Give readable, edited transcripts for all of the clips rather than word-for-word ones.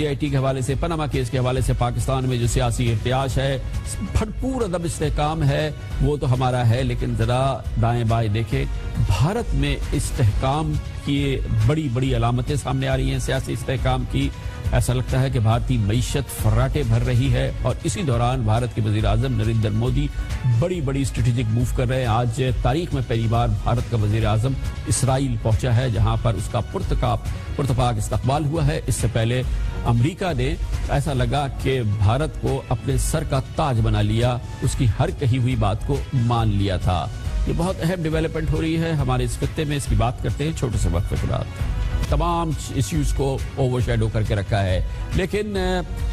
GIT کے حوالے سے، پاناما کیس کے حوالے سے پاکستان میں جو سیاسی ارتعاش ہے، بھرپور عدم استحکام ہے، وہ تو ہمارا ہے، لیکن ذرا دائیں بائیں دیکھیں، بھارت میں استحکام کی بڑی بڑی علامتیں سامنے آ رہی ہیں، سیاسی استحکام کی۔ ایسا لگتا ہے کہ بھارتی معیشت فراٹے بھر رہی ہے، اور اسی دوران بھارت کے وزیر اعظم نریندر مودی بڑی بڑی اسٹریٹجک موو کر رہے ہیں۔ آج تاریخ میں پہلی بار بھارت کا وزیر اعظم اسرائیل پہنچا ہے، جہاں پر اس کا پرتپاک استقبال ہوا ہے۔ اس سے پہلے امریکہ نے ایسا لگا کہ بھارت کو اپنے سر کا تاج بنا لیا، اس کی ہر کہی ہوئی بات کو مان لیا تھا۔ یہ بہت اہم ڈیولپمنٹ ہو رہی ہے ہمارے اس خطے میں، اس کی بات کرتے ہیں چھوٹے سے وقفے کے بعد۔ تمام ایشوز کو اوور شیڈو کر کے رکھا ہے، لیکن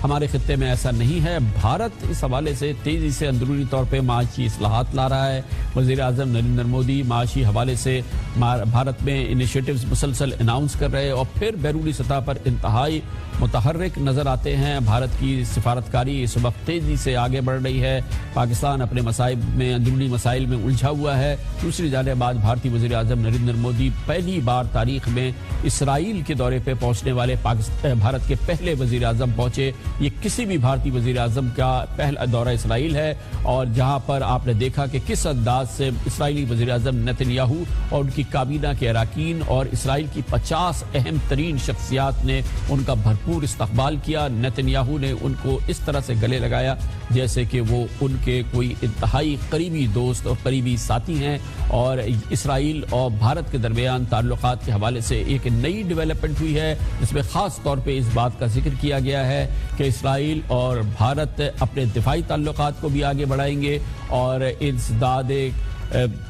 ہمارے خطے میں ایسا نہیں ہے۔ بھارت اس حوالے سے تیزی سے اندرونی طور پہ معاشی اصلاحات لا رہا ہے۔ وزیر اعظم نریندر مودی معاشی حوالے سے بھارت میں انیشیٹوز مسلسل اناؤنس کر رہے ہیں، اور پھر بیرونی سطح پر انتہائی متحرک نظر آتے ہیں۔ بھارت کی سفارتکاری اس وقت تیزی سے آگے بڑھ رہی ہے۔ پاکستان اپنے مسائل میں، اندرونی مسائل میں الجھا ہوا ہے۔ دوسری جانب آج بھارتی وزیر اعظم نریندر مودی پہلی بار تاریخ میں اسرائیل کے دورے پہ پہنچنے والے بھارت کے پہلے وزیر اعظم پہنچے۔ یہ کسی بھی بھارتی وزیر اعظم کا پہلا دورہ اسرائیل ہے، اور جہاں پر آپ نے دیکھا کہ کس انداز سے اسرائیلی وزیر اعظم نیتن یاہو اور ان کی کابینہ کے اراکین اور اسرائیل کی 50 اہم ترین شخصیات نے ان کا بھرپور استقبال کیا۔ نیتن یاہو نے ان کو اس طرح سے گلے لگایا جیسے کہ وہ ان کے کوئی انتہائی قریبی دوست اور قریبی ساتھی ہیں، اور اسرائیل اور بھارت کے درمیان تعلقات کے حوالے سے ایک نئی ڈیولپمنٹ ہوئی ہے، جس میں خاص طور پہ اس بات کا ذکر کیا گیا ہے کہ اسرائیل اور بھارت اپنے دفاعی تعلقات کو بھی آگے بڑھائیں گے، اور انسداد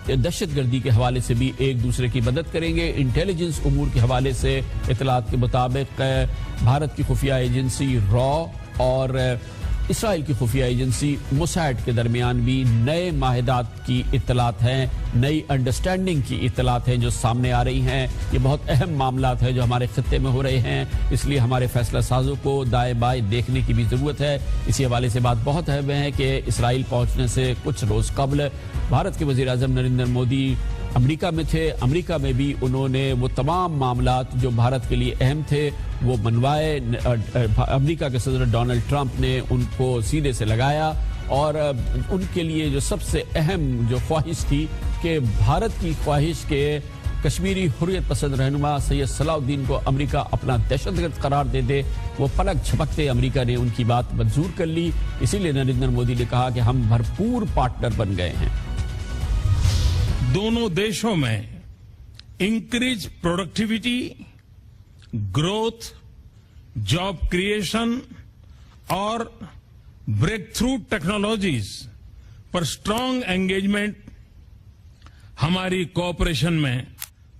دہشت گردی کے حوالے سے بھی ایک دوسرے کی مدد کریں گے۔ انٹیلیجنس امور کے حوالے سے اطلاعات کے مطابق بھارت کی خفیہ ایجنسی را اور اسرائیل کی خفیہ ایجنسی موساد کے درمیان بھی نئے معاہدات کی اطلاعات ہیں، نئی انڈرسٹینڈنگ کی اطلاعات ہیں جو سامنے آ رہی ہیں۔ یہ بہت اہم معاملات ہیں جو ہمارے خطے میں ہو رہے ہیں، اس لیے ہمارے فیصلہ سازوں کو دائیں بائیں دیکھنے کی بھی ضرورت ہے۔ اسی حوالے سے بات بہت اہم ہے کہ اسرائیل پہنچنے سے کچھ روز قبل بھارت کے وزیر اعظم نریندر مودی امریکہ میں تھے۔ امریکہ میں بھی انہوں نے وہ تمام معاملات جو بھارت کے لیے اہم تھے وہ منوائے۔ امریکہ کے صدر ڈونلڈ ٹرمپ نے ان کو سیدھے سے لگایا، اور ان کے لیے جو سب سے اہم جو خواہش تھی کہ بھارت کی خواہش کے کشمیری حریت پسند رہنما سید صلاح الدین کو امریکہ اپنا دہشت گرد قرار دے دے، وہ پلک جھپکتے امریکہ نے ان کی بات منظور کر لی۔ اسی لیے نریندر مودی نے کہا کہ ہم بھرپور پارٹنر بن گئے ہیں۔ دونوں دیشوں میں encourage productivity, growth, job creation اور بریک تھرو ٹیکنالوجیز پر اسٹرانگ انگیجمنٹ ہماری کوآپریشن میں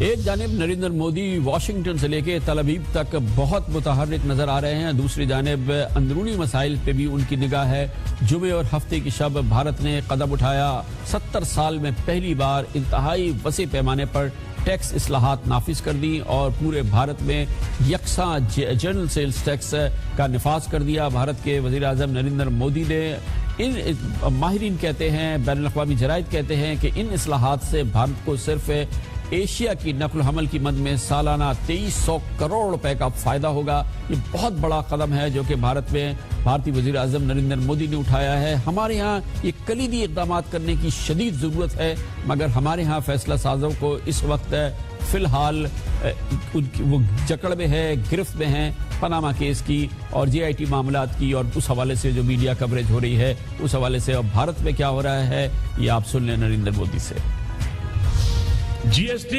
ایک جانب نریندر مودی واشنگٹن سے لے کے تل ابیب تک بہت متحرک نظر آ رہے ہیں، دوسری جانب اندرونی مسائل پہ بھی ان کی نگاہ ہے۔ جمعے اور ہفتے کی شب بھارت نے قدم اٹھایا، 70 سال میں پہلی بار انتہائی وسیع پیمانے پر ٹیکس اصلاحات نافذ کر دی، اور پورے بھارت میں یکساں جنرل سیلز ٹیکس کا نفاذ کر دیا۔ بھارت کے وزیر اعظم نریندر مودی نے ماہرین کہتے ہیں، بین الاقوامی جرائد کہتے ہیں کہ ان اصلاحات سے بھارت کو صرف ایشیا کی نقل و حمل کی مد میں سالانہ 2300 کروڑ روپے کا فائدہ ہوگا۔ یہ بہت بڑا قدم ہے جو کہ بھارت میں بھارتی وزیر اعظم نریندر مودی نے اٹھایا ہے۔ ہمارے ہاں یہ کلیدی اقدامات کرنے کی شدید ضرورت ہے، مگر ہمارے ہاں فیصلہ سازوں کو اس وقت فی الحال وہ جکڑ میں ہے، گرفت میں ہیں پاناما کیس کی اور GIT معاملات کی، اور اس حوالے سے جو میڈیا کوریج ہو رہی ہے اس حوالے سے۔ اور بھارت میں کیا ہو رہا ہے یہ آپ سن لیں نریندر مودی سے۔ GST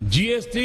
GST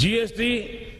GST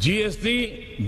GST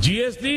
GST